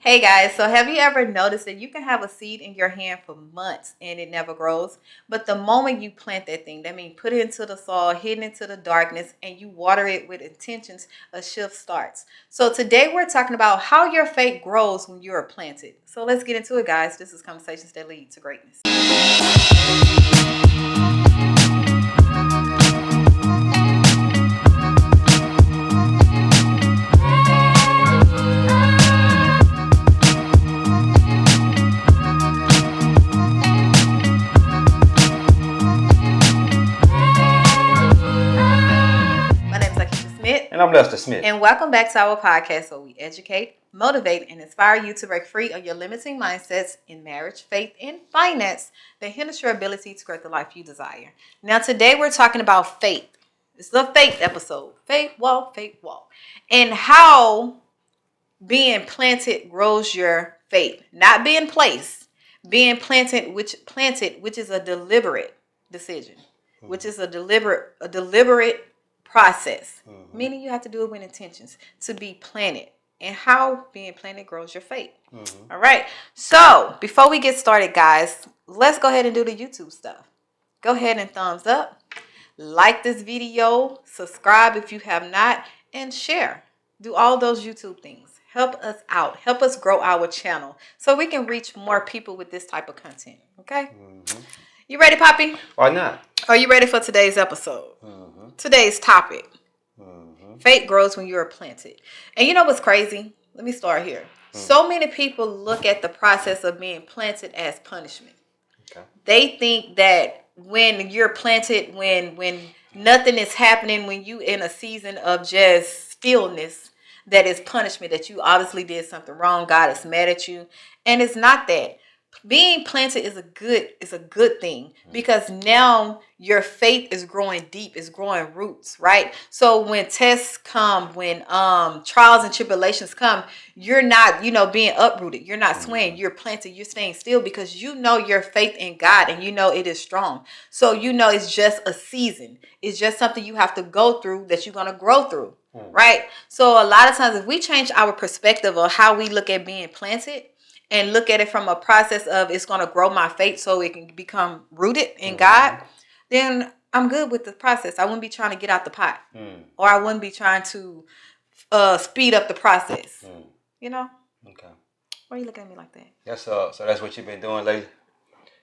Hey guys, so have you ever noticed that you can have a seed in your hand for months and it never grows? But the moment you plant that thing, that means put it into the soil, hidden into the darkness, and you water it with intentions, a shift starts. So today we're talking about how your faith grows when you are planted. So let's get into it, guys. This is Conversations That Lead to Greatness. And I'm Lester Smith. And welcome back to our podcast where we educate, motivate, and inspire you to break free of your limiting mindsets in marriage, faith, and finance that hinders your ability to create the life you desire. Now, today we're talking about faith. It's the faith episode. Faith walk, and how being planted grows your faith. Not being placed, being planted, which is a deliberate decision, which is a deliberate process, meaning you have to do it with intentions to be planted, and how being planted grows your faith. All right. So before we get started, guys, let's go ahead and do the YouTube stuff. Go ahead and thumbs up, like this video, subscribe if you have not, and share. Do all those YouTube things. Help us out. Help us grow our channel so we can reach more people with this type of content. Okay? You ready, Poppy? Why not? Are you ready for today's episode? Today's topic. Faith grows when you are planted. And you know what's crazy? Let me start here. So many people look at the process of being planted as punishment. Okay. They think that when you're planted, when nothing is happening, when you in a season of just stillness, that is punishment, that you obviously did something wrong. God is mad at you. And it's not that. Being planted is a good thing, because now your faith is growing deep, is growing roots, right? So when tests come, when trials and tribulations come, you're not, being uprooted. You're not swaying. You're planted. You're staying still because you know your faith in God and you know it is strong. So it's just a season. It's just something you have to go through that you're going to grow through, right? So a lot of times if we change our perspective of how we look at being planted, and look at it from a process of it's going to grow my faith so it can become rooted in God, then I'm good with the process. I wouldn't be trying to get out the pot, or I wouldn't be trying to speed up the process. Okay. Why are you looking at me like that? That's so that's what you've been doing lately.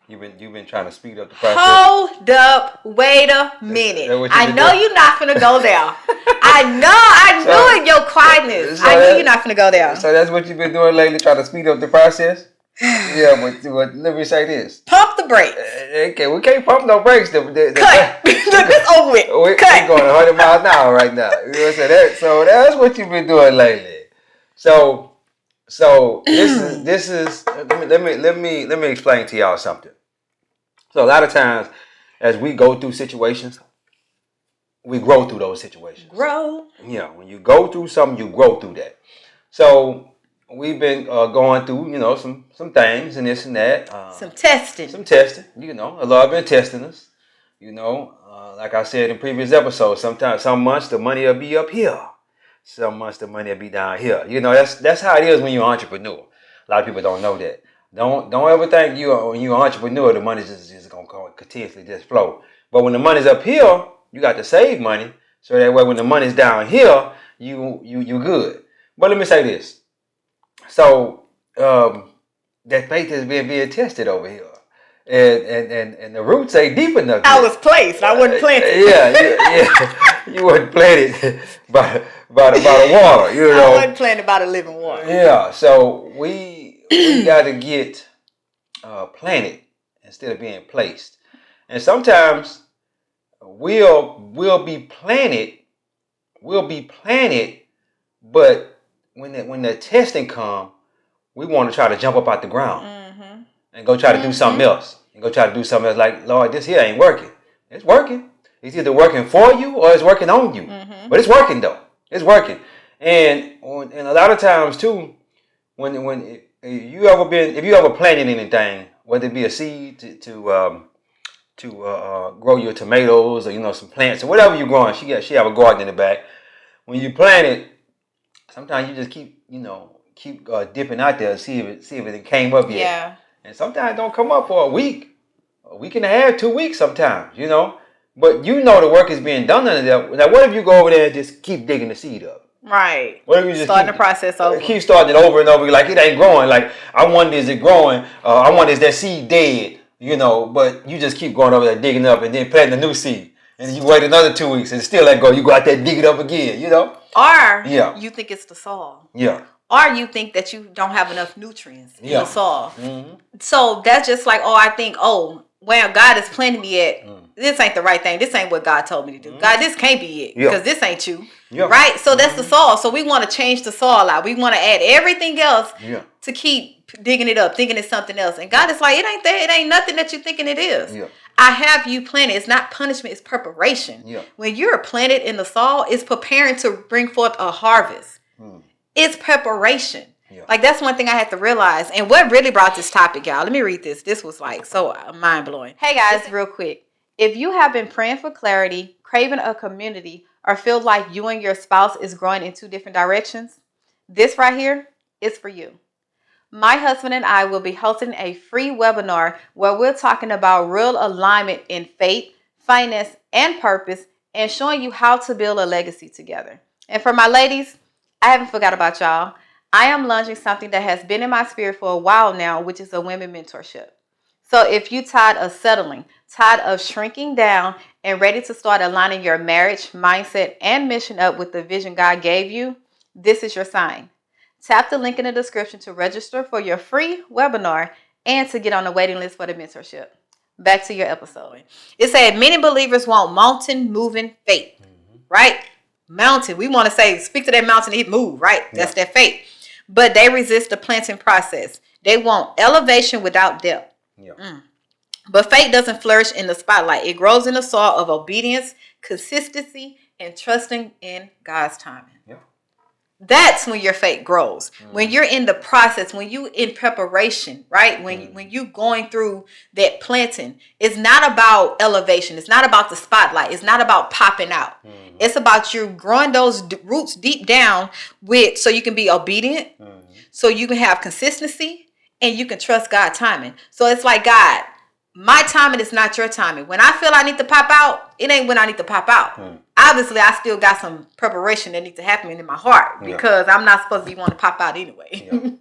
You've been trying to speed up the process. Hold up, wait a minute. I know you're not finna go there. I knew it, your quietness. I knew you're not finna go there. So that's what you've been doing lately, trying to speed up the process? Yeah, but let me say this. Pump the brakes. Okay, we can't pump no brakes. Cut. Look, it's over with. We're going 100 miles an hour right now. You know what I'm saying? So that's what you've been doing lately. So this is let me explain to y'all something. So a lot of times, as we go through situations, we grow through those situations. Grow. Yeah, when you go through something, you grow through that. So we've been going through, some things and this and that. Some testing. The Lord been testing us. Like I said in previous episodes, sometimes some months the money will be up here, some months the money will be down here. That's how it is when you're an entrepreneur. A lot of people don't know that. Don't ever think when you're an entrepreneur, the money just gonna continuously just flow. But when the money's up here, you got to save money, so that way when the money's down here, you good. But let me say this. So that faith is being tested over here. And the roots ain't deep enough. I was placed. I wasn't planted. Yeah. You weren't planted by the water. I wasn't planted by the living water. Yeah. So we got to get planted instead of being placed. And sometimes we'll be planted, but when the testing come, we want to try to jump up out the ground and go try to do something else. Like, Lord, this here ain't working. It's working. It's either working for you or it's working on you. But it's working though. It's working. And a lot of times too, if you ever planted anything, whether it be a seed to grow your tomatoes or some plants or whatever you're growing, she have a garden in the back. When you plant it, sometimes you just keep keep dipping out there and see if it came up yet. Yeah. And sometimes it don't come up for a week and a half, 2 weeks sometimes, you know. But you know the work is being done under there. Now, what if you go over there and just keep digging the seed up? Right. What if you just starting the process over? Keep starting it over and over. Like, it ain't growing. Like, I wonder, is it growing? I wonder, is that seed dead? You know, but you just keep going over there digging up and then planting a new seed. And you wait another 2 weeks and still let go. You go out there, dig it up again, you know? Or you think it's the soil. Yeah. Or you think that you don't have enough nutrients in the soil. Mm-hmm. So that's just like, I think, where God is planting me at, this ain't the right thing. This ain't what God told me to do. Mm-hmm. God, this can't be it because this ain't you. Yeah. Right? So that's the soil. So we want to change the soil out. We want to add everything else to keep digging it up, thinking it's something else. And God is like, it ain't that. It ain't nothing that you're thinking it is. Yeah. I have you planted. It's not punishment. It's preparation. Yeah. When you're planted in the soil, it's preparing to bring forth a harvest. It's preparation. Yeah. Like, that's one thing I had to realize. And what really brought this topic, y'all, let me read this. This was like so mind-blowing. Hey, guys, real quick. If you have been praying for clarity, craving a community, or feel like you and your spouse is growing in two different directions, this right here is for you. My husband and I will be hosting a free webinar where we're talking about real alignment in faith, finance, and purpose, and showing you how to build a legacy together. And for my ladies, I haven't forgot about y'all. I am launching something that has been in my spirit for a while now, which is a women mentorship. So if you're tired of settling, tired of shrinking down, and ready to start aligning your marriage, mindset, and mission up with the vision God gave you, this is your sign. Tap the link in the description to register for your free webinar and to get on the waiting list for the mentorship. Back to your episode. It said many believers want mountain moving faith, right? Mountain. We want to say, speak to that mountain, it move, right? That's their faith. But they resist the planting process. They want elevation without depth. Yeah. But faith doesn't flourish in the spotlight. It grows in the soil of obedience, consistency, and trusting in God's timing. Yeah. That's when your faith grows. When you're in the process, when you in preparation, right? When you going through that planting, it's not about elevation. It's not about the spotlight. It's not about popping out. It's about you growing those roots deep down so you can be obedient, so you can have consistency, and you can trust God's timing. So it's like, God, my timing is not your timing. When I feel I need to pop out, it ain't when I need to pop out. Obviously, I still got some preparation that needs to happen in my heart because I'm not supposed to be wanting to pop out anyway.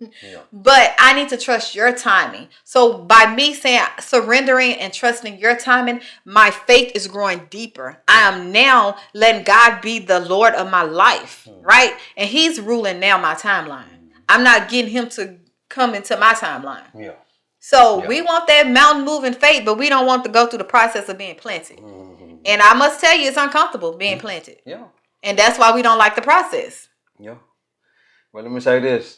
But I need to trust your timing. So by me saying surrendering and trusting your timing, my faith is growing deeper. I am now letting God be the Lord of my life, right? And he's ruling now my timeline. I'm not getting him to come into my timeline. Yeah. So we want that mountain moving faith, but we don't want to go through the process of being planted. And I must tell you, it's uncomfortable being planted. Yeah. And that's why we don't like the process. Yeah. Well, let me say this.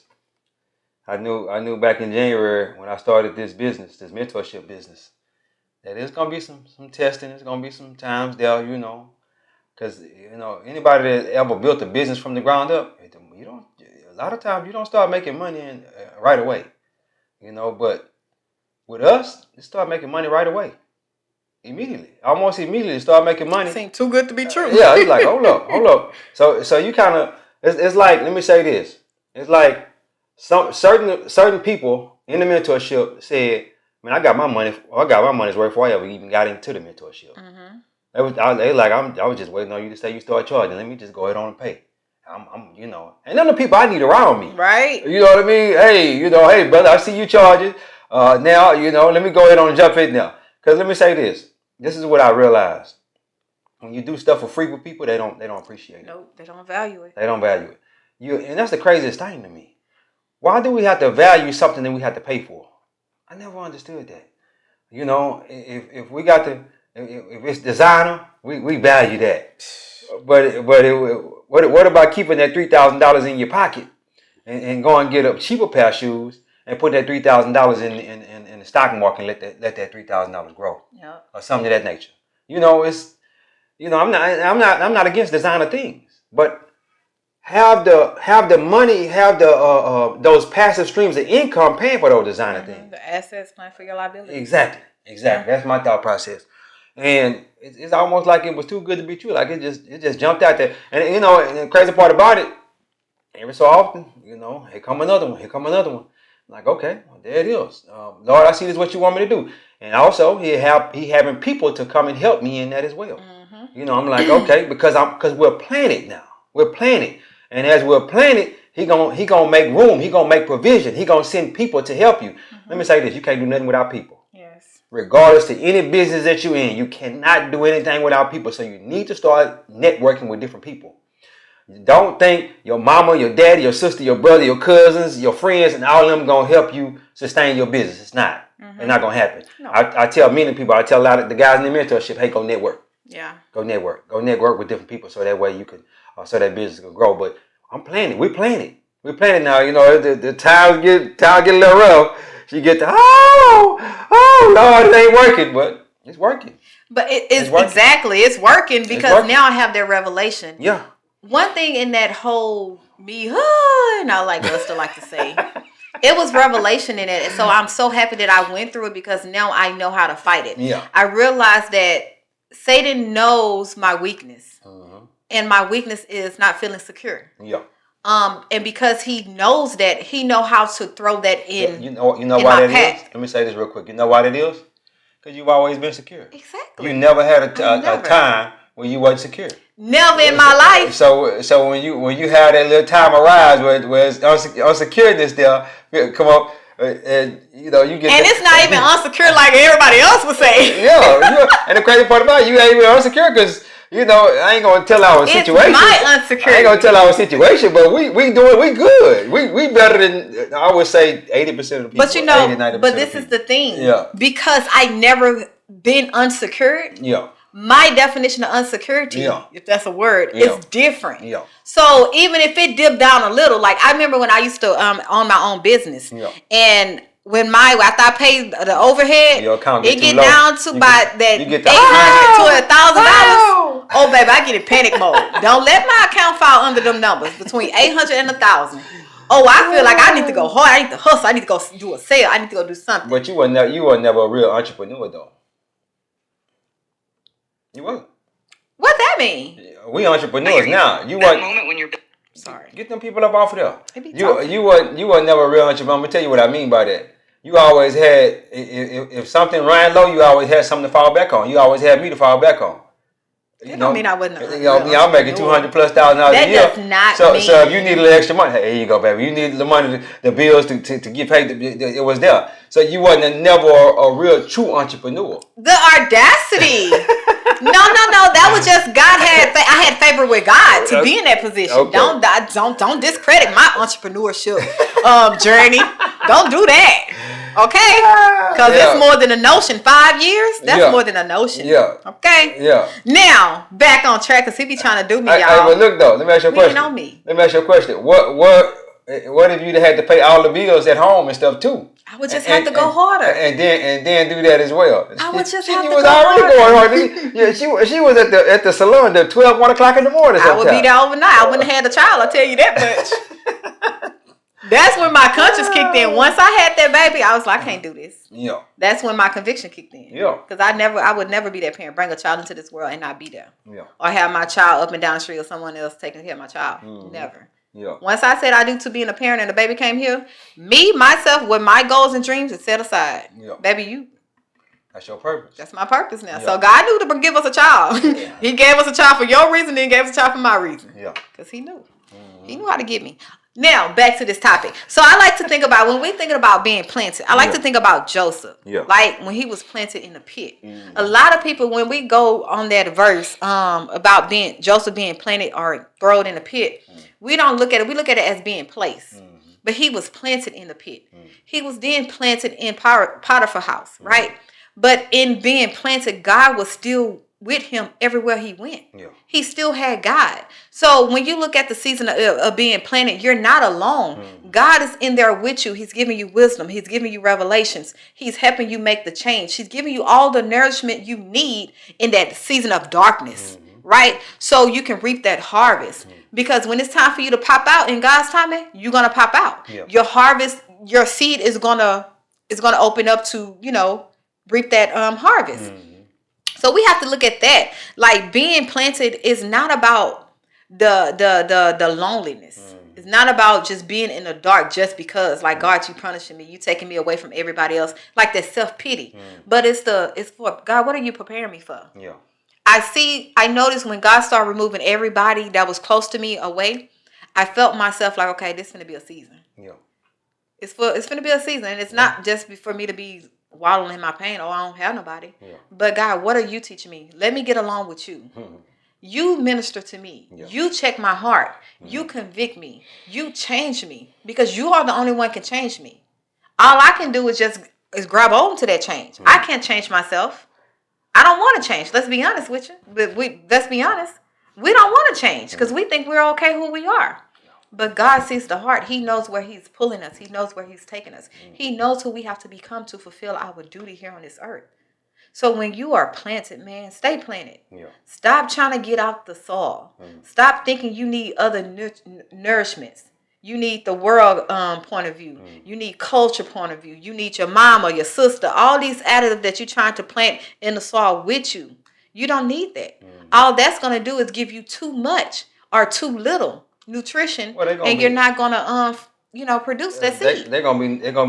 I knew back in January when I started this business, this mentorship business, that there's going to be some testing. There's going to be some times there, you know, because, you know, anybody that ever built a business from the ground up, a lot of times you don't start making money right away, you know, but with us, you start making money right away. Immediately. Almost immediately start making money. Seems too good to be true. Yeah, it's like, hold up. So you kind of, it's like, let me say this. It's like certain people in the mentorship said, man, I got my money's worth before I ever even got into the mentorship. I was just waiting on you to say you start charging. Let me just go ahead on and pay. I'm you know, and then the people I need around me. Right. You know what I mean? Hey, brother, I see you charging. Now, you know, let me go ahead on and jump in now. Because let me say this. This is what I realized. When you do stuff for free with people, they don't appreciate it. Nope, they don't value it. They don't value it. And that's the craziest thing to me. Why do we have to value something that we have to pay for? I never understood that. You know, if we got to, if it's designer, we value that. But what about keeping that $3,000 in your pocket and go and get a cheaper pair of shoes and put that $3,000 in the stock market and let that $3,000 grow, or something of that nature? You know, I'm not against designer things, but have the money, have the those passive streams of income paying for those designer things. The assets paying for your liability. Exactly. That's my thought process. And it's almost like it was too good to be true. Like it just jumped out there. And you know, and the crazy part about it, every so often, here come another one. Here come another one. I'm like, okay, well, there it is. Lord, I see this is what you want me to do. And also, he having people to come and help me in that as well. Mm-hmm. I'm like, okay, because we're planted now. We're planted, and as we're planted, he gonna make room. He gonna make provision. He gonna send people to help you. Mm-hmm. Let me say this: you can't do nothing without people. Yes. Regardless to any business that you're in, you cannot do anything without people. So you need to start networking with different people. Don't think your mama, your daddy, your sister, your brother, your cousins, your friends, and all of them gonna help you sustain your business. It's not. Mm-hmm. It's not gonna happen. No. I tell many people, I tell a lot of the guys in the mentorship, hey, go network. Yeah. Go network. Go network with different people so that way you can, so that business can grow. But I'm planning. We're planning now. The time get a little rough. She get to Lord, it ain't working, but it's working. But it's exactly it's working because now I have their revelation. Yeah. One thing in that whole and I like Buster like to say, it was revelation in it. And so I'm so happy that I went through it because now I know how to fight it. Yeah. I realized that Satan knows my weakness. Mm-hmm. And my weakness is not feeling secure. Yeah. And because he knows that, he know how to throw that in. You know why that is? Let me say this real quick. You know why that is? Because you've always been secure. Exactly. You never had a time when you wasn't secure. Never in my life. So when you have that little time arise where it's unsecureness there, come up. And you get. And it's not even unsecure like everybody else would say. Yeah. And the crazy part about it, you ain't even unsecure because I ain't gonna tell our situation. It's my unsecurity. I ain't gonna tell our situation, but we good. We better than I would say 80% of the people. But 80-90% but this is the thing. Yeah. Because I never been unsecured. Yeah. My definition of unsecurity, if that's a word, is different. Yeah. So even if it dipped down a little, like I remember when I used to own my own business, and when after I paid the overhead, it get down to about that $800 to $1,000. Oh baby, I get in panic mode. Don't let my account fall under them numbers between $800 and $1,000. Oh, I feel like I need to go hard. I need to hustle. I need to go do a sale. I need to go do something. But you were never a real entrepreneur though. You wasn't. What that mean? We entrepreneurs now. You weren't. Moment when you're. Sorry. Get them people up off of there. You were never a real entrepreneur. I'm gonna tell you what I mean by that. You always had if something ran low, you always had something to fall back on. You always had me to fall back on. It don't mean I wasn't. I'm making $200,000+ a year. That does not mean. So if you need a little extra money, hey, here you go, baby. You need the money, the bills to get paid. It was there. So you wasn't never a real true entrepreneur. The audacity. No. That was just God I had favor with God to be in that position. Okay. Don't discredit my entrepreneurship journey. Don't do that. Okay? Because it's more than a notion. 5 years? That's more than a notion. Yeah. Okay? Yeah. Now, back on track because he be trying to do me, y'all. Hey, but look though, let me ask you a question. Know me. Let me ask you a question. What if you had to pay all the bills at home and stuff too? I would just have to go harder. And then do that as well. I would just have to go harder. She was already going hard. Yeah, she was at the salon at 12, 1 o'clock in the morning. I would be there overnight. I wouldn't have had a child, I'll tell you that much. That's when my conscience kicked in. Once I had that baby, I was like, I can't do this. Yeah. That's when my conviction kicked in. Yeah. Because I would never be that parent, bring a child into this world and not be there. Yeah. Or have my child up and down the street or someone else taking care of my child. Mm-hmm. Never. Yeah. Once I said I do to being a parent and the baby came here, myself, with my goals and dreams is set aside. Yeah. Baby, that's your purpose. That's my purpose now. Yeah. So God knew to give us a child. Yeah. He gave us a child for your reason, then he gave us a child for my reason. Yeah. Because he knew. Mm-hmm. He knew how to get me. Now, back to this topic. So I like to think about, when we're thinking about being planted, I like to think about Joseph. Yeah. Like when he was planted in the pit. Mm-hmm. A lot of people, when we go on that verse about Joseph being planted or thrown in the pit, we don't look at it. We look at it as being placed. Mm-hmm. But he was planted in the pit. Mm-hmm. He was then planted in Potiphar's house, right? But in being planted, God was still with him everywhere he went. Yeah. He still had God. So when you look at the season of being planted, you're not alone. Mm-hmm. God is in there with you. He's giving you wisdom. He's giving you revelations. He's helping you make the change. He's giving you all the nourishment you need in that season of darkness, right? So you can reap that harvest. Because when it's time for you to pop out in God's timing, you're going to pop out. Yeah. Your harvest, your seed is going to open up to, reap that harvest. Mm-hmm. So we have to look at that. Like being planted is not about the loneliness. Mm-hmm. It's not about just being in the dark just because, like, God, you punishing me, you taking me away from everybody else, like that self-pity. But it's for God, what are you preparing me for? Yeah. I noticed when God started removing everybody that was close to me away, I felt myself like, okay, this is gonna be a season. Yeah. It's gonna be a season, and it's not just for me to be wallowing in my pain. Oh, I don't have nobody. Yeah. But God, what are you teaching me? Let me get along with you. You minister to me. Yeah. You check my heart. You convict me. You change me, because you are the only one can change me. All I can do is grab on to that change. I can't change myself. I don't want to change. Let's be honest with you. But let's be honest. We don't want to change because we think we're okay who we are. But God sees the heart. He knows where he's pulling us. He knows where he's taking us. He knows who we have to become to fulfill our duty here on this earth. So when you are planted, man, stay planted. Yeah. Stop trying to get out the soil. Stop thinking you need other nourishments. You need the world point of view. You need culture point of view. You need your mom or your sister. All these additives that you're trying to plant in the soil with you. You don't need that. All that's going to do is give you too much or too little nutrition, and you're not going to produce that seed. They're gonna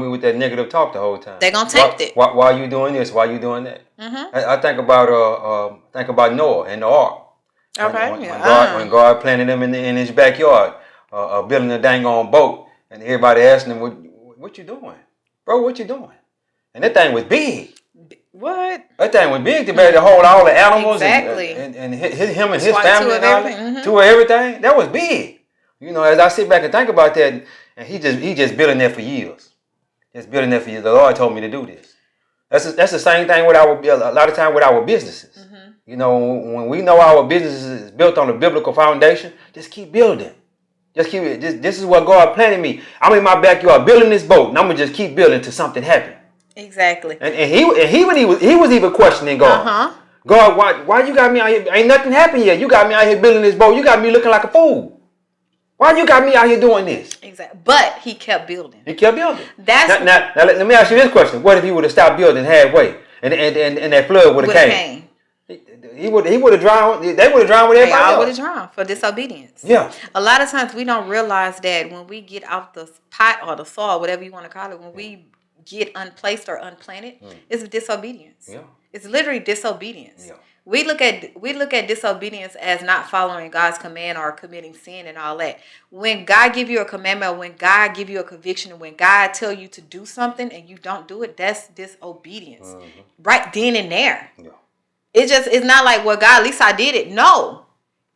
be with that negative talk the whole time. They're gonna take it. Why are you doing this? Why are you doing that? I think about Noah and the ark. Okay. When God planted him in his backyard, building a dang on boat, and everybody asking him, "What you doing, bro? What you doing?" And that thing was big. What? That thing was big to be able to hold all the animals exactly. and him and his family and all that. Two of everything. That was big. As I sit back and think about that, and he just building that for years. Just building that for years. The Lord told me to do this. That's the same thing with a lot of time with our businesses. When we know our business is built on a biblical foundation, just keep building. Just keep it. This is what God planted me. I'm in my backyard building this boat, and I'm gonna just keep building till something happens. Exactly. And he was even questioning God. God, why you got me out here? Ain't nothing happened yet. You got me out here building this boat. You got me looking like a fool. Why you got me out here doing this? Exactly. But he kept building. Now let me ask you this question. What if he would have stopped building halfway and that flood would have came? He would have drowned. They would have drowned with everybody else. They would have drowned for disobedience. Yeah. A lot of times we don't realize that when we get out the pot or the soil, whatever you want to call it, when we get unplaced or unplanted, it's disobedience. Yeah. It's literally disobedience. Yeah. We look at disobedience as not following God's command or committing sin and all that. When God give you a commandment, when God give you a conviction, when God tell you to do something and you don't do it, that's disobedience. Right then and there. Yeah. It's not like, well, God, at least I did it. No.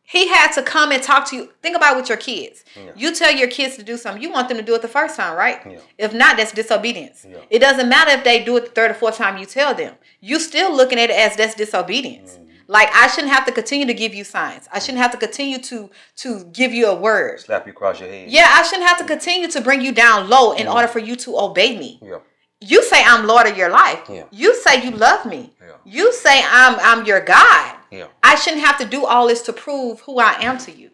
He had to come and talk to you. Think about it with your kids. Yeah. You tell your kids to do something. You want them to do it the first time, right? Yeah. If not, that's disobedience. Yeah. It doesn't matter if they do it the third or fourth time you tell them. You still looking at it as that's disobedience. Like, I shouldn't have to continue to give you signs. I shouldn't have to continue to give you a word. Slap you across your head. Yeah, I shouldn't have to continue to bring you down low in order for you to obey me. Yeah. You say I'm Lord of your life. Yeah. You say you love me. Yeah. You say I'm your God. Yeah. I shouldn't have to do all this to prove who I am to you.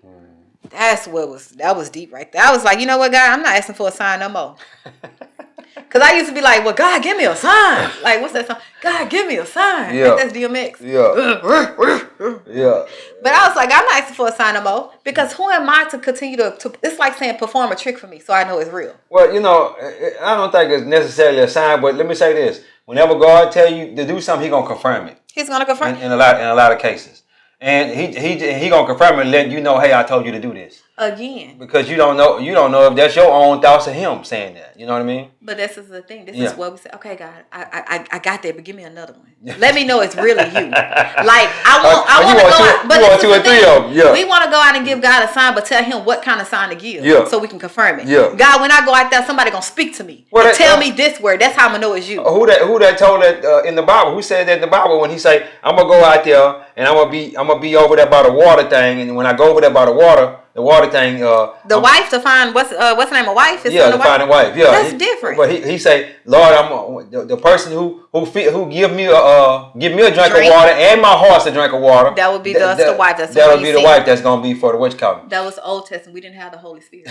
That was deep right there. I was like, you know what, God, I'm not asking for a sign no more. Because I used to be like, well, God, give me a sign. Like, what's that song? God, give me a sign. Yeah. Like, that's DMX. Yeah. Yeah. But I was like, I'm not asking for a sign no more. Because who am I to continue to it's like saying perform a trick for me so I know it's real. Well, I don't think it's necessarily a sign, but let me say this. Whenever God tell you to do something, He's going to confirm it. He's going to confirm it. In a lot of cases. And he going to confirm it and let you know, hey, I told you to do this. Again. Because you don't know if that's your own thoughts of Him saying that. You know what I mean? But this is the thing. This is what we say. Okay, God, I got that, but give me another one. Let me know it's really you. Like, I want to go out. But this is the thing. Yeah. We want to go out and give God a sign, but tell Him what kind of sign to give. Yeah. So we can confirm it. Yeah. God, when I go out there, somebody going to speak to me. And tell me this word. That's how I'm going to know it's you. Who that told that in the Bible? Who said that in the Bible when He say, I'm going to go out there and I'm gonna be over there by the water thing, and when I go over there by the water thing, wife to find what's the name of wife? To find a wife. Yeah, that's different. But he say, Lord, I'm the person who give me a drink of water and my horse a drink of water. That would be the wife. That would be the wife that's gonna be for the witch count. That was Old Testament. We didn't have the Holy Spirit.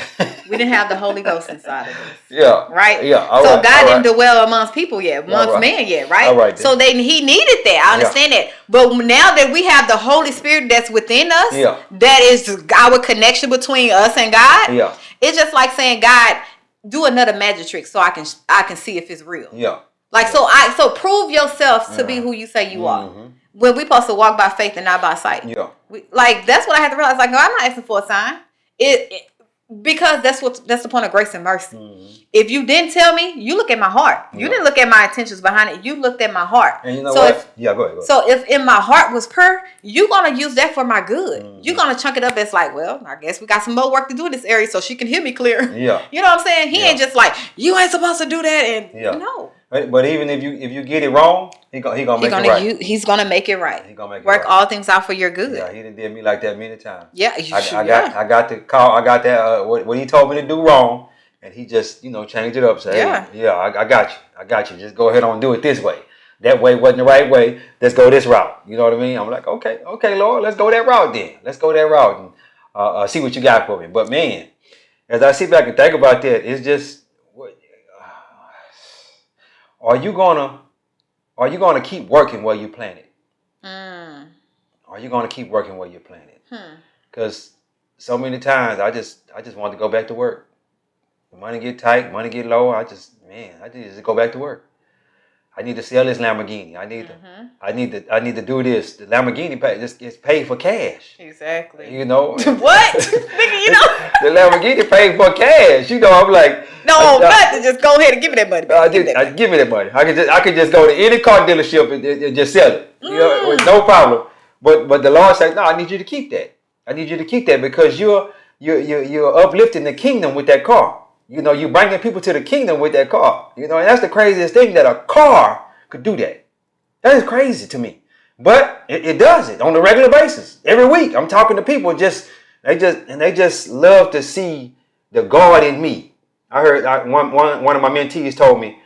We didn't have the Holy Ghost inside of us. Yeah. Right. Yeah. So God didn't dwell amongst people yet, amongst men yet, right? All right. So He needed that. I understand that. But now that we have the Holy Spirit that's within us, that is our connection between us and God. Yeah. It's just like saying, God, do another magic trick so I can see if it's real. Yeah. Like so prove yourself to be who you say you are. When we supposed to walk by faith and not by sight. Yeah. That's what I had to realize. Like, no, I'm not asking for a sign. Because that's the point of grace and mercy. If you didn't tell me, you look at my heart. You didn't look at my intentions behind it. You looked at my heart. And you know what? Go ahead. So if in my heart was pure, you're gonna use that for my good. You're gonna chunk it up as like, well, I guess we got some more work to do in this area so she can hear me clear. Yeah. You know what I'm saying? He ain't just like, you ain't supposed to do that, and no. But even if you get it wrong, he gonna make it right. He's gonna make it right. He gonna make it work right. all things out for your good. Yeah, he did me like that many times. Yeah, I got the call. I got that what he told me to do wrong, and he just changed it up. Say, hey, I got you. Just go ahead and do it this way. That way wasn't the right way. Let's go this route. You know what I mean? I'm like, okay, Lord, let's go that route then. Let's go that route and see what you got for me. But man, as I sit back and think about that, it's just. Are you gonna keep working where you planted? Are you gonna keep working where you planted? Because so many times I just want to go back to work. The money get tight, money get low. I just go back to work. I need to sell this Lamborghini. I need to do this. The Lamborghini it's paid for cash. Exactly. You know what? Nigga, the Lamborghini paid for cash. I'm like, no, nothing. Just go ahead and give me that money. Give me that money. I could just go to any car dealership and just sell it. With no problem. But the Lord said, no, I need you to keep that. I need you to keep that because you're uplifting the kingdom with that car. You're bringing people to the kingdom with that car. And that's the craziest thing, that a car could do that. That is crazy to me. But it does it on a regular basis. Every week I'm talking to people they just love to see the God in me. I heard one of my mentees told me,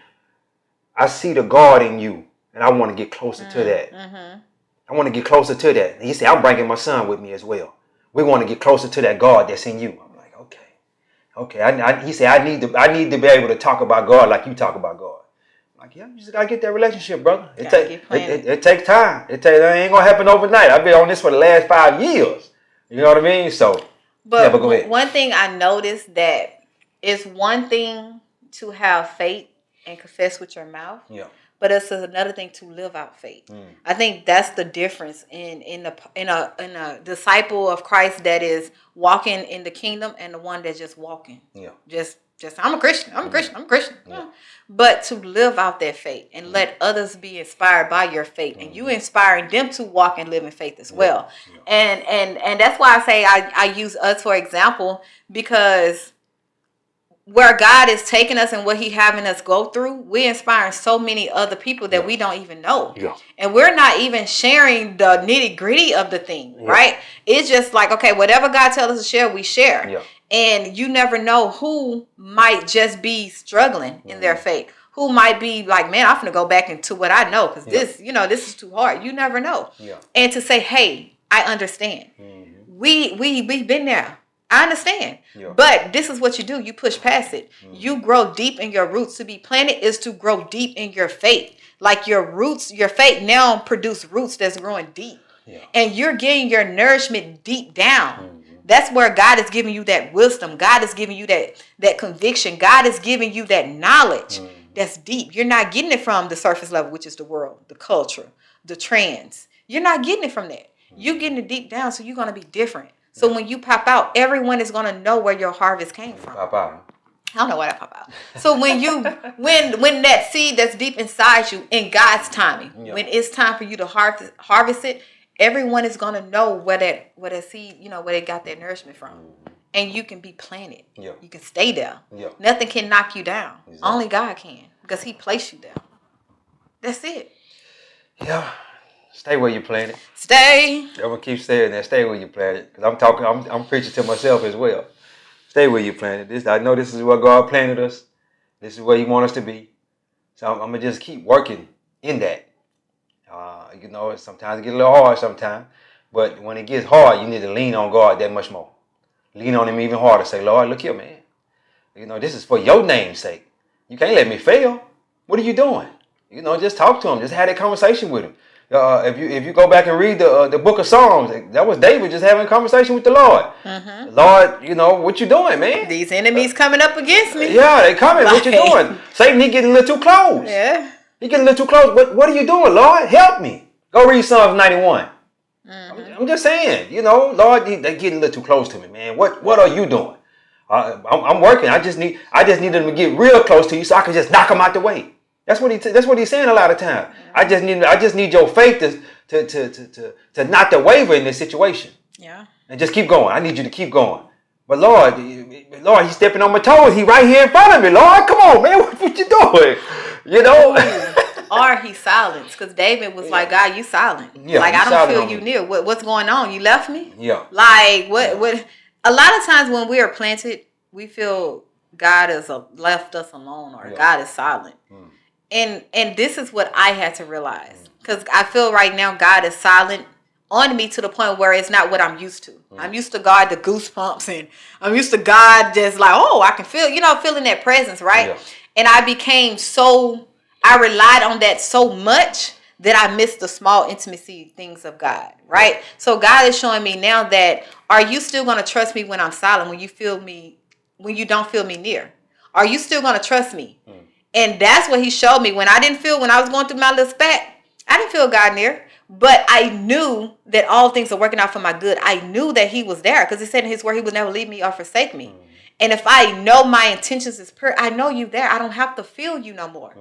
I see the God in you and I want to get closer to that. I want to get closer to that. And he said, I'm bringing my son with me as well. We want to get closer to that God that's in you. I'm like, okay. He said, I need to be able to talk about God like you talk about God. I'm like, yeah, you just gotta get that relationship, brother. It takes time. It ain't gonna happen overnight. I've been on this for the last 5 years. You know what I mean? So, but go ahead. One thing I noticed that it's one thing to have faith and confess with your mouth. Yeah. But it's another thing to live out faith. I think that's the difference in a disciple of Christ that is walking in the kingdom and the one that's just walking. Yeah. Just I'm a Christian. I'm a Christian. Yeah. But to live out that faith and let others be inspired by your faith, and you inspiring them to walk and live in faith as well. Yeah. And that's why I say I use us for example, because where God is taking us and what He having us go through, we're inspiring so many other people that we don't even know. Yeah. And we're not even sharing the nitty gritty of the thing, right? It's just like, okay, whatever God tells us to share, we share. Yeah. And you never know who might just be struggling in their faith. Who might be like, man, I'm going to go back into what I know because this is too hard. You never know. Yeah. And to say, hey, I understand. We've been there. I understand. Yeah. But this is what you do. You push past it. You grow deep in your roots. To be planted is to grow deep in your faith. Like your roots, your faith now produce roots that's growing deep. Yeah. And you're getting your nourishment deep down. That's where God is giving you that wisdom. God is giving you that conviction. God is giving you that knowledge that's deep. You're not getting it from the surface level, which is the world, the culture, the trends. You're not getting it from that. You're getting it deep down, so you're going to be different. So when you pop out, everyone is going to know where your harvest came from. Pop out. I don't know why that pop out. So when that seed that's deep inside you in God's timing, when it's time for you to harvest it, everyone is going to know where that seed, where they got their nourishment from. And you can be planted. Yeah. You can stay there. Yeah. Nothing can knock you down. Exactly. Only God can, because He placed you there. That's it. Yeah. Stay where you planted. Stay. I'm gonna keep saying that. Stay where you planted, because I'm preaching to myself as well. Stay where you planted. I know this is where God planted us. This is where He wants us to be. So I'm gonna just keep working in that. Sometimes it gets a little hard sometimes. But when it gets hard, you need to lean on God that much more. Lean on him even harder. Say, Lord, look here, man. This is for your name's sake. You can't let me fail. What are you doing? Just talk to him. Just have that conversation with him. If you go back and read the book of Psalms, that was David just having a conversation with the Lord. Mm-hmm. Lord, what you doing, man? These enemies coming up against me. Yeah, they coming. What you doing? Satan, he getting a little too close. Yeah. He getting a little too close. What are you doing, Lord? Help me. Go read Psalms 91. Mm-hmm. I'm just saying, Lord, they getting a little too close to me, man. What are you doing? I'm working. I just need them to get real close to you so I can just knock them out the way. That's what he's saying a lot of times. Yeah. I just need your faith to not to waver in this situation. Yeah. And just keep going. I need you to keep going. But Lord, he's stepping on my toes. He right here in front of me. Lord, come on, man. What you doing? Or he's silent. Because David was like, God, you silent. Yeah, like, I don't feel you near. What's going on? You left me? Yeah. Like, what? A lot of times when we are planted, we feel God has left us alone or God is silent. And this is what I had to realize. Because I feel right now God is silent on me to the point where it's not what I'm used to. I'm used to God, the goosebumps, and I'm used to God just like, I can feel, feeling that presence, right? Yeah. And I relied on that so much that I missed the small intimacy things of God, right? Yeah. So God is showing me now that, are you still going to trust me when I'm silent, when you don't feel me near? Are you still going to trust me? And that's what he showed me. When I was going through my little spat, I didn't feel God near. But I knew that all things are working out for my good. I knew that he was there because he said in his word he would never leave me or forsake me. And if I know my intentions is pure, I know you there. I don't have to feel you no more.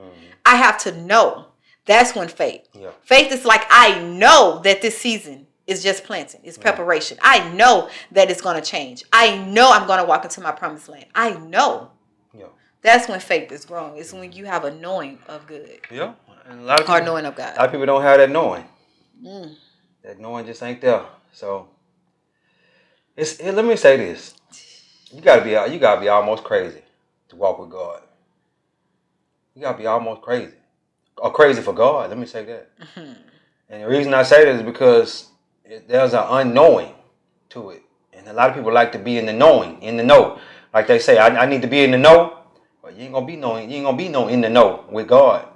I have to know. That's when faith. Yeah. Faith is like, I know that this season is just planting. It's preparation. I know that it's going to change. I know I'm going to walk into my promised land. I know. Yeah. That's when faith is growing. It's when you have a knowing of good. Yeah. And a lot of people, knowing of God. A lot of people don't have that knowing. That knowing just ain't there. So let me say this. You gotta be almost crazy to walk with God. You gotta be almost crazy. Or crazy for God, let me say that. And the reason I say that is because there's an unknowing to it. And a lot of people like to be in the knowing, in the know. Like they say, I need to be in the know. But you ain't gonna be no in the know with God.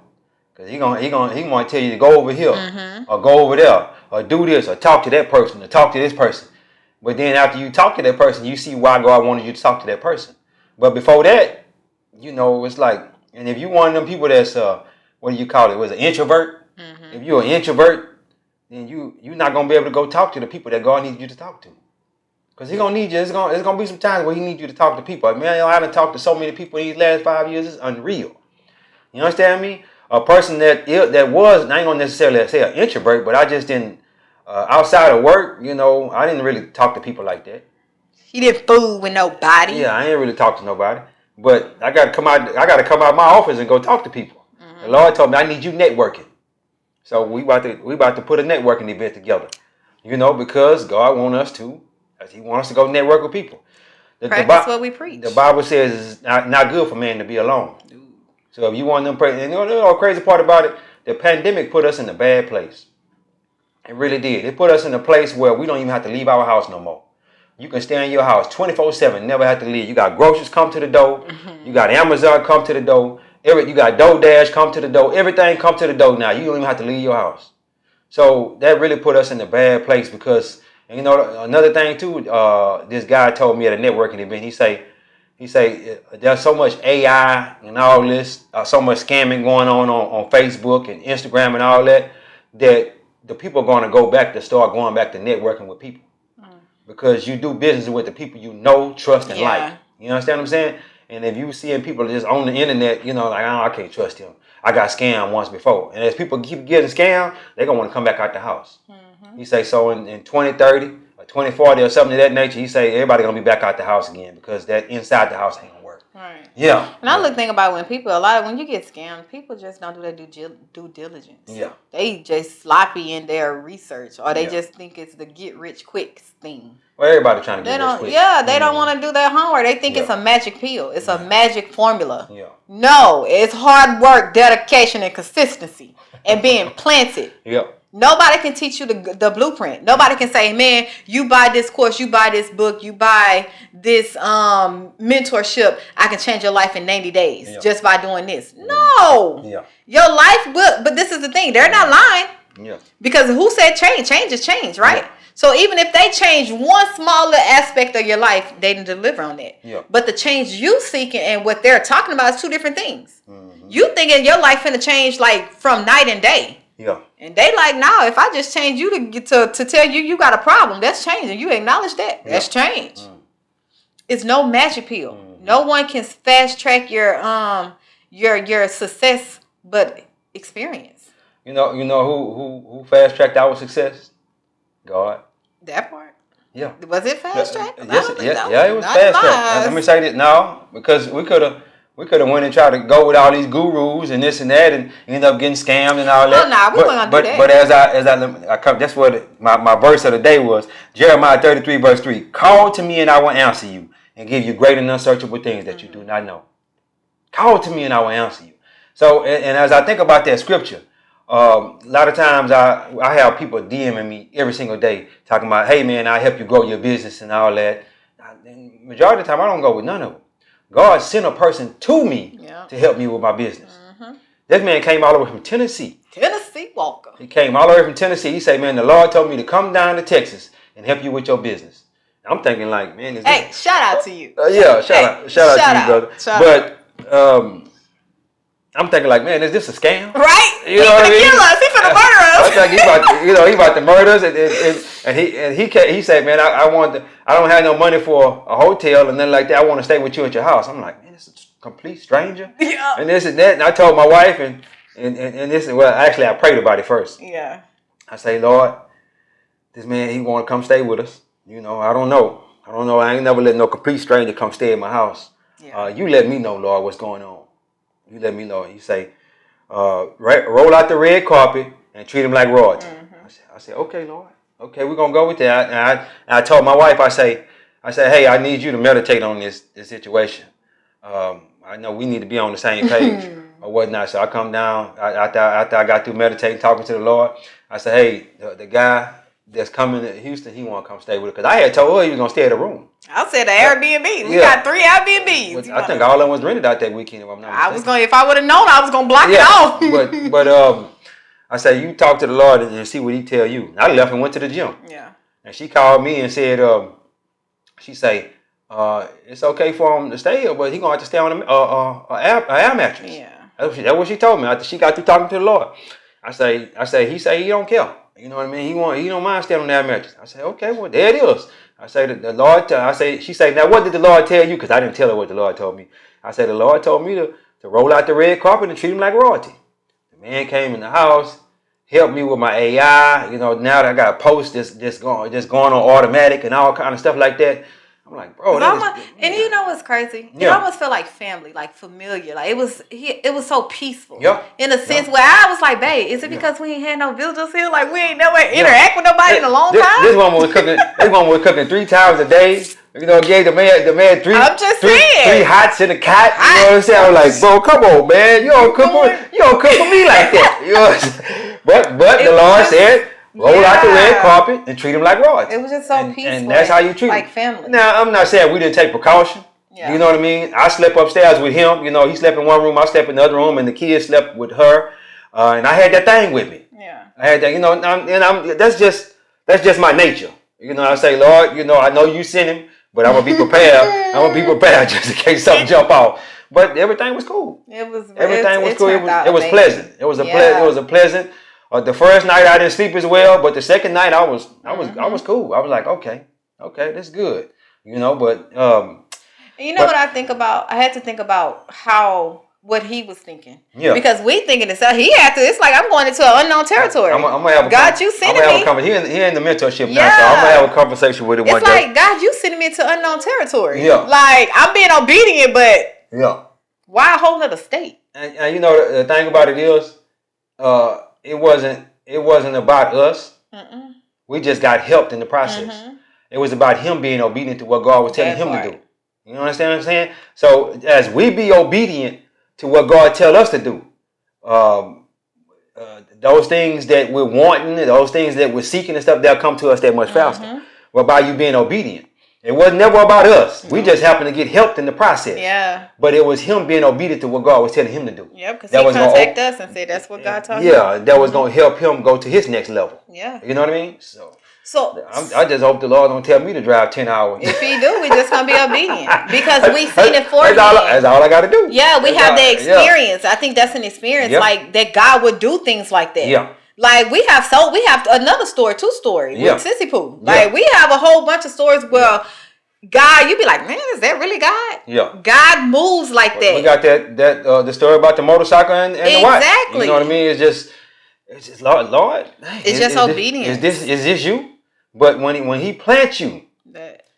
Because he gonna tell you to go over here or go over there or do this or talk to that person or talk to this person. But then after you talk to that person, you see why God wanted you to talk to that person. But before that, it's like, and if you one of them people that's what do you call it? Was an introvert? If you're an introvert, then you're not gonna be able to go talk to the people that God needs you to talk to. Because He gonna need you. It's gonna be some times where He needs you to talk to people. Man, I done talked to so many people in these last 5 years. It's unreal. You understand me? A person that was, I ain't gonna necessarily say an introvert, but I just didn't, outside of work, I didn't really talk to people like that. You didn't fool with nobody. Yeah, I ain't really talk to nobody. But I gotta come out my office and go talk to people. The Lord told me I need you networking. So we about to put a networking event together. Because God wants us to, as He wants us to go network with people. Practice what we preach. The Bible says it's not good for man to be alone. So if you want them, and the crazy part about it, the pandemic put us in a bad place. It really did. It put us in a place where we don't even have to leave our house no more. You can stay in your house 24/7, never have to leave. You got groceries come to the door. You got Amazon come to the door. You got DoorDash come to the door. Everything come to the door now. You don't even have to leave your house. So that really put us in a bad place because, another thing too, this guy told me at a networking event, he say there's so much AI and all this, so much scamming going on Facebook and Instagram and all that the people are going to start going back to networking with people. Because you do business with the people you know, trust, and like. You understand what I'm saying? And if you seeing people just on the internet, like, I can't trust him. I got scammed once before. And as people keep getting scammed, they're going to want to come back out the house. He say, so in 2030 or 2040 or something of that nature, he say everybody going to be back out the house again because that inside the house ain't going to work. Right. Yeah. And I think about when you get scammed, people just don't do their due diligence. Yeah. They just sloppy in their research, or they just think it's the get rich quick thing. Well, everybody trying to get rich quick. Yeah, they don't want to do their homework. They think it's a magic pill. It's a magic formula. Yeah. No, it's hard work, dedication, and consistency, and being planted. Yep. Nobody can teach you the blueprint. Nobody can say, man, you buy this course, you buy this book, you buy this mentorship, I can change your life in 90 days just by doing this. No. Yeah. Your life will, but this is the thing. They're not lying. Yeah. Because who said change? Change is change, right? Yeah. So even if they change one smaller aspect of your life, they didn't deliver on that. Yeah. But the change you seeking and what they're talking about is two different things. Mm-hmm. You thinking your life finna change like from night and day. Yeah. And they like, nah, if I just change you to tell you got a problem, that's changing. You acknowledge that. That's change. It's no magic pill. Mm-hmm. No one can fast track your success but experience. You know who fast tracked our success? God. That part. Yeah. Was it fast track? Yes, it was fast track. Let me say this now, because we could have went and tried to go with all these gurus and this and that, and end up getting scammed and all that. Oh, nah, we weren't gonna do that. But as I come, that's what my verse of the day was. Jeremiah 33 verse 3. Call to me and I will answer you and give you great and unsearchable things that you do not know. Call to me and I will answer you. So, and as I think about that scripture, a lot of times I have people DMing me every single day talking about, hey man, I help you grow your business and all that. And majority of the time I don't go with none of them. God sent a person to me to help me with my business. Mm-hmm. This man came all the way from Tennessee. Tennessee Walker. He came all the way from Tennessee. He said, man, the Lord told me to come down to Texas and help you with your business. I'm thinking like, man, shout out to you. Shout out to you, brother. But I'm thinking like, man, is this a scam? Right? You know what I mean? Kill us. He finna murder us. I think he about to murder us. And he said, man, I don't have no money for a hotel and nothing like that. I want to stay with you at your house. I'm like, man, this is a complete stranger. Yeah. And this and that. And I told my wife and this, well, actually I prayed about it first. Yeah. I say, Lord, this man, he want to come stay with us. You know, I don't know. I ain't never let no complete stranger come stay at my house. Yeah. You let me know, Lord, what's going on. You let me know. You say, roll out the red carpet and treat him like royalty. Mm-hmm. I said, okay, Lord. Okay, we're going to go with that. And I told my wife, I say, hey, I need you to meditate on this situation. I know we need to be on the same page or whatnot. So I come down after I got through meditating, talking to the Lord. I said, hey, the guy that's coming to Houston, he want to come stay with us. Because I had told her he was going to stay at a room. I said the Airbnb. We got 3 Airbnbs. I think all of them was rented out that weekend. If I'm not mistaken. If I would have known, I was going to block it off. but I said, you talk to the Lord and see what he tell you. And I left and went to the gym. Yeah. And she called me and said, she say, it's okay for him to stay here, but he going to have to stay on an air mattress. Yeah. That's what she told me after she got through talking to the Lord. I say, he say he don't care. You know what I mean? He don't mind staying on that mattress. I say, okay, well, there it is. I say, the Lord, she say, now what did the Lord tell you? Because I didn't tell her what the Lord told me. I said, the Lord told me to roll out the red carpet and treat him like royalty. The man came in the house, helped me with my AI. You know, now that I got a post just going on automatic and all kind of stuff like that. I'm like, bro. And you know what's crazy? It almost felt like family, like familiar. Like it was so peaceful. Yeah. In a sense where I was like, babe, is it because we ain't had no visitors here? Like we ain't never interact with nobody in a long time? This one was cooking 3 times a day. You know, gave the man 3 hots in the cot. You know what I'm saying? I was like, bro, come on, man. You don't cook for me like that. You know what I'm saying? But the Lord said, roll out the red carpet and treat him like royalty. It was just so peaceful. And that's how you treat like family. Now, I'm not saying we didn't take precaution. Yeah. You know what I mean? I slept upstairs with him. You know, he slept in one room, I slept in the other room, and the kids slept with her. And I had that thing with me. Yeah. I had that, you know, that's just my nature. You know, I say, Lord, you know, I know you sent him, but I'm going to be prepared. I'm going to be prepared just in case something jump out. But everything was cool. Everything was cool. It was pleasant. It was a pleasant. The first night I didn't sleep as well, but the second night I was cool. I was like, okay, that's good, you know. But what I think about? I had to think about what he was thinking. Yeah. Because we thinking this, it's like I'm going into an unknown territory. I'm gonna have God, you sending me. He in the mentorship now, so I'm gonna have a conversation with him. It's like God, you sending me into unknown territory. Yeah. Like I'm being obedient, but Why a whole other state? And you know the thing about it is, it wasn't about us. Mm-mm. We just got helped in the process. Mm-hmm. It was about him being obedient to what God was telling him to do. You understand what I'm saying? So as we be obedient to what God tell us to do, those things that we're wanting, those things that we're seeking and stuff, they'll come to us that much faster. Well, by you being obedient. It was never about us. We just happened to get helped in the process. Yeah. But it was him being obedient to what God was telling him to do. Yeah, because he contacted us and said that's what God told him. Yeah, that was going to help him go to his next level. Yeah. You know what I mean? So I just hope the Lord don't tell me to drive 10 hours. If he do, we just going to be obedient. Because we seen it for him. That's all I got to do. Yeah, we have the experience. Yeah. I think that's an experience, like that God would do things like that. Yeah. Like we have another story, 2 stories with Sissy Pooh. Like we have a whole bunch of stories where God, you be like, man, is that really God? Yeah. God moves like that. We got that the story about the motorcycle and the wife. Exactly. You know what I mean? It's just Lord. It's just obedience. Is this you? But when he plants you,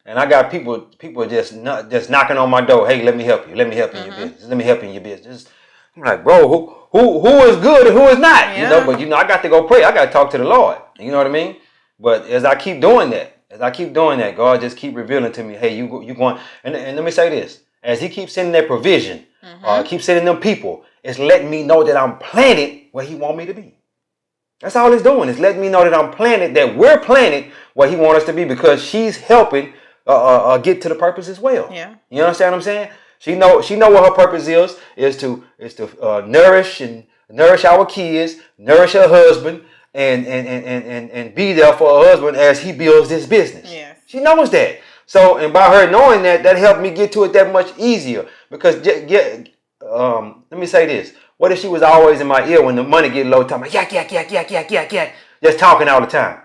and I got people just knocking on my door. Hey, let me help you. Let me help you in your business. Let me help you in your business. I'm like, bro, who is good and who is not? Yeah. You know, but I got to go pray. I got to talk to the Lord. You know what I mean? But as I keep doing that, God just keep revealing to me, hey, you going, and let me say this, as he keeps sending that provision, keep sending them people, it's letting me know that I'm planted where he want me to be. That's all it's doing. It's letting me know that I'm planted, that we're planted where he wants us to be, because she's helping get to the purpose as well. Yeah. You understand what I'm saying? She know what her purpose is to nourish our kids, nourish her husband, and be there for her husband as he builds this business. Yeah. She knows that. So, and by her knowing that helped me get to it that much easier. Because let me say this. What if she was always in my ear when the money get low, talking yak, just talking all the time?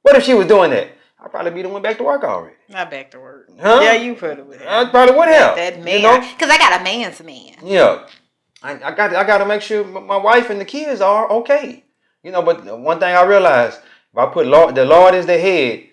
What if she was doing that? I'd probably be the one back to work already. Not back to work. Huh? Yeah, you probably would have. I probably would have. That man. Because I got a man's man. Yeah. I got to make sure my wife and the kids are okay. You know, but one thing I realized, if I put the Lord as the head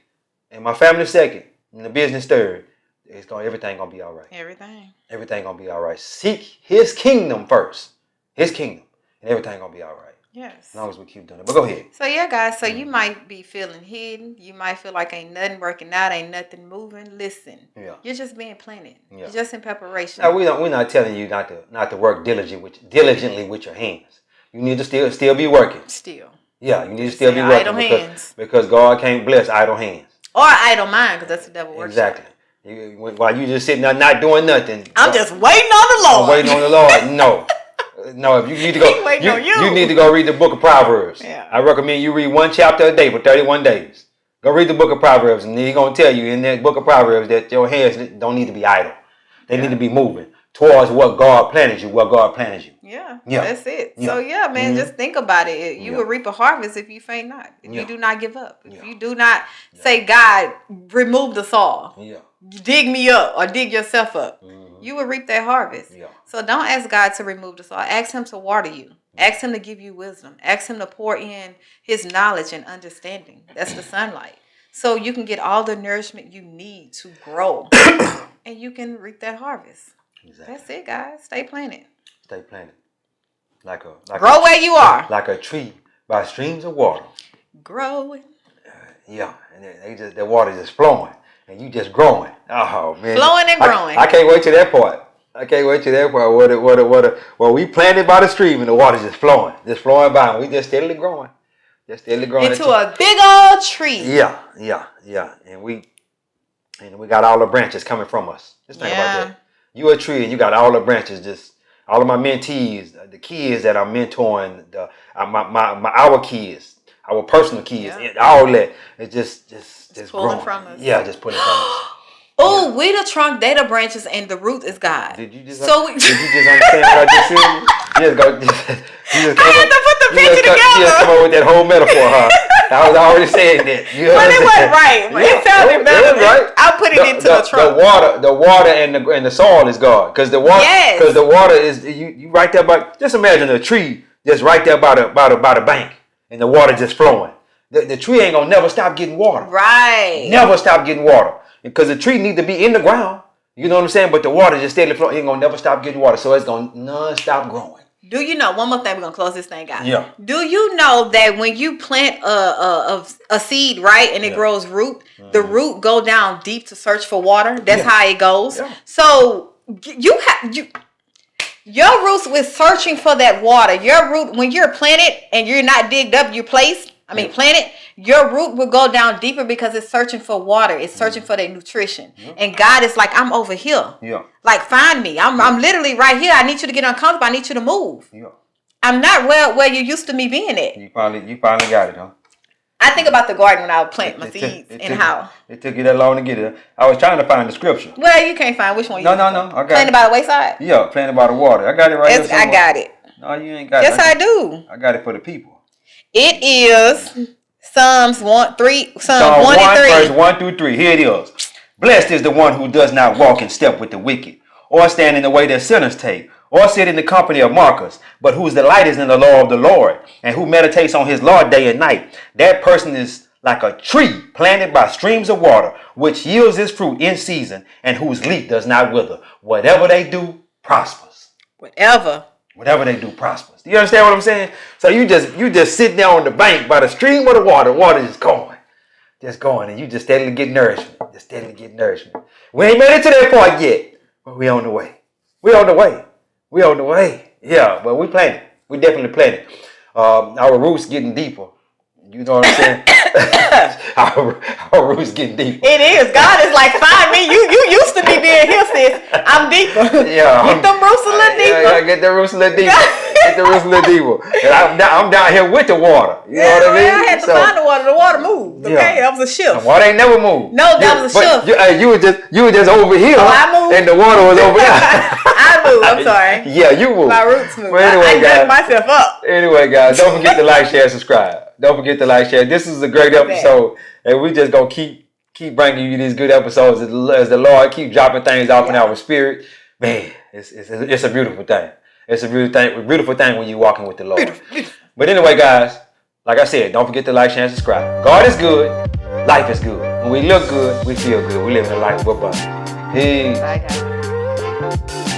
and my family second and the business third, everything gonna be all right. Everything gonna be all right. Seek his kingdom first. His kingdom. And everything gonna be all right. Yes. As long as we keep doing it. But go ahead. So yeah, guys. So you might be feeling hidden. You might feel like ain't nothing working out, ain't nothing moving. Listen. Yeah. You're just being planted. Yeah. You're just in preparation. Now, we're not telling you not to work diligently with your hands. You need to still be working. Still. Yeah, you need to still be working. Idle hands. Because God can't bless idle hands. Or idle mind, because that's the devil works. Exactly. While you just sitting there not doing nothing. I'm just waiting on the Lord. I'm waiting on the Lord. No. No, if you need to go, you need to go read the book of Proverbs. Yeah. I recommend you read 1 chapter a day for 31 days. Go read the book of Proverbs, and he's going to tell you in that book of Proverbs that your hands don't need to be idle. They need to be moving towards what God planted you, Yeah, that's it. Yeah. So, yeah, man, just think about it. You will reap a harvest if you faint not. If you do not give up. If you do not say, God, remove the soil. Yeah. Dig me up or dig yourself up. You will reap that harvest. Yeah. So don't ask God to remove the soil. Ask him to water you. Ask him to give you wisdom. Ask him to pour in his knowledge and understanding. That's the sunlight. So you can get all the nourishment you need to grow. And you can reap that harvest. Exactly. That's it, guys. Stay planted. Stay planted. Grow where you are. Like a tree by streams of water. Growing. And the water just flowing. And you just growing. Oh, man. Flowing and growing. I can't wait to that part. Well, we planted by the stream and the water just flowing by. And we just steadily growing. Into a big old tree. Yeah. And we got all the branches coming from us. Just think about that. You a tree and you got all the branches, just all of my mentees, the kids that I'm mentoring, our kids, our personal kids, all that. It's just pulling growing from us. Yeah, just pulling from us. Oh, we the trunk, they the branches, and the root is God. Did you just understand what I just said? I had to put the picture together. You just come up with that whole metaphor, huh? I was already saying that. But it wasn't right. It sounded better. Right. I'll put it into the trunk. The water and the soil is God. Because the water is you right there by. Just imagine a tree just right there by the bank, and the water just flowing. The tree ain't gonna never stop getting water. Right. Never stop getting water. Because the tree need to be in the ground You know what I'm saying? But the water just steadily flowing. It ain't gonna never stop getting water, so it's gonna non-stop growing. Do you know, one more thing, we're going to close this thing out. Yeah. Do you know that when you plant a seed, right, and it grows root, the root go down deep to search for water? That's how it goes. Yeah. So your roots with searching for that water. Your root, when you're planted and you're not digged up, you planted, your root will go down deeper because it's searching for water. It's searching for that nutrition. And God is like, I'm over here. Yeah. Like, find me. I'm literally right here. I need you to get uncomfortable. I need you to move. Yeah. I'm not where you used to me being at. You finally got it, huh? I think about the garden when I would plant my seeds and how. It took you that long to get it. I was trying to find the scripture. Well, you can't find which one. No. I got planted by the wayside? Yeah, planted by the water. I got it right here somewhere. I got it. No, you ain't got it. Yes, I do. I got it for the people. It is Psalm 1 and 3. Verse 1 through 3. Here it is. Blessed is the one who does not walk in step with the wicked, or stand in the way that sinners take, or sit in the company of mockers, but whose delight is in the law of the Lord, and who meditates on his law day and night. That person is like a tree planted by streams of water, which yields its fruit in season, and whose leaf does not wither. Whatever they do prospers. Whatever they do prospers. Do you understand what I'm saying? So you just sit there on the bank by the stream of the water. Water is just going, and you just steadily get nourishment. We ain't made it to that point yet, but we on the way. We on the way. Yeah, but we planted. We definitely planted. Our roots getting deeper. You know what I'm saying? our roots getting deeper. It is. God is like, find me. You used to be being here, sis. I'm deeper. Yeah. Get them roots a little deeper. Yeah, get the roots a little deeper. And I'm down here with the water. You know what I mean? I had to find the water. The water moved. Okay, that was a shift. The water ain't never moved. No, that was a shift. You were just over here. Oh, I moved. And the water was over there. I moved. I'm sorry. Yeah, you moved. My roots moved. Well, anyway, I dug myself up. Anyway, guys, don't forget to like, share, subscribe. Don't forget to like, share. This is a great episode, and we just gonna keep bringing you these good episodes as the Lord keep dropping things off in our spirit. Man, it's a beautiful thing. It's a beautiful thing when you're walking with the Lord. Beautiful. But anyway, guys, like I said, don't forget to like, share, and subscribe. God is good. Life is good. When we look good, we feel good. We live in a life of abundance. Peace. Bye, guys.